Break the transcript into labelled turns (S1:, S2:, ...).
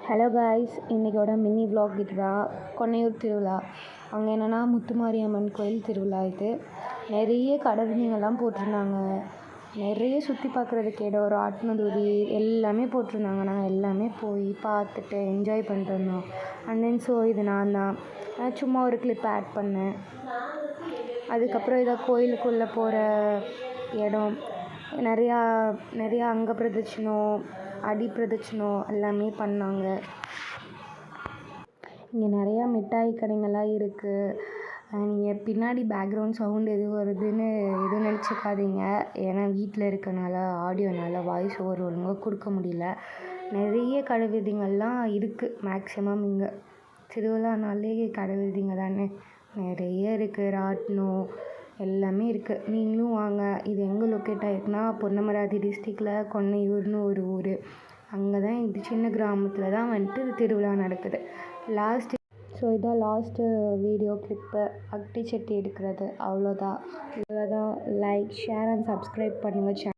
S1: Hello guys, இன்றைக்கோட mini vlog இதுதான். கொன்னையூர் திருவிழா. அங்கே என்னென்னா முத்துமாரியம்மன் கோயில் திருவிழா. இது நிறைய கடவுளிங்கெல்லாம் போட்டிருந்தாங்க. நிறைய சுற்றி பார்க்குறதுக்கு இடம், ராட்டினதூரி எல்லாமே போட்டிருந்தாங்க. நாங்கள் எல்லாமே போய் பார்த்துட்டு என்ஜாய் பண்ணிட்டு வந்தோம். அண்ட் தென் இது நான் தான் சும்மா ஒரு கிளிப் ஆட் பண்ணேன். அதுக்கப்புறம் இதை கோயிலுக்குள்ளே போகிற இடம், நிறையா அங்க பிரதட்சணம், அடி பிரதட்சணம் எல்லாமே பண்ணாங்க. இங்கே நிறையா மிட்டாய் கடைங்கள்லாம் இருக்குது. நீங்கள் பின்னாடி பேக்ரவுண்ட் சவுண்ட் எதுவும் வருதுன்னு எதுவும் நினச்சிக்காதீங்க. ஏன்னா வீட்டில் இருக்கனால ஆடியோனால் வாய்ஸ் ஓவர் ஒழுங்காக கொடுக்க முடியல. நிறைய கடை வீதிங்கள்லாம் இருக்குது. மேக்ஸிமம் இங்கே திருவிழானாலே கடை வீதிங்க தானே, நிறைய இருக்குது. ராட்டினம் எல்லாமே இருக்குது. நீங்களும் வாங்க. இது எங்கே லொக்கேட் ஆகிருக்குன்னா பொன்னமராவதி டிஸ்ட்ரிக்டில் கொன்னையூர்னு ஒரு ஊர். அங்கே தான் இந்த சின்ன கிராமத்தில் தான் வந்துட்டு திருவிழா நடக்குது. இதான் லாஸ்ட்டு வீடியோ கிளிப்பு. அக்டி சட்டி எடுக்கிறது அவ்வளோதான். லைக், ஷேர் அண்ட் சப்ஸ்கிரைப் பண்ணுங்கள்.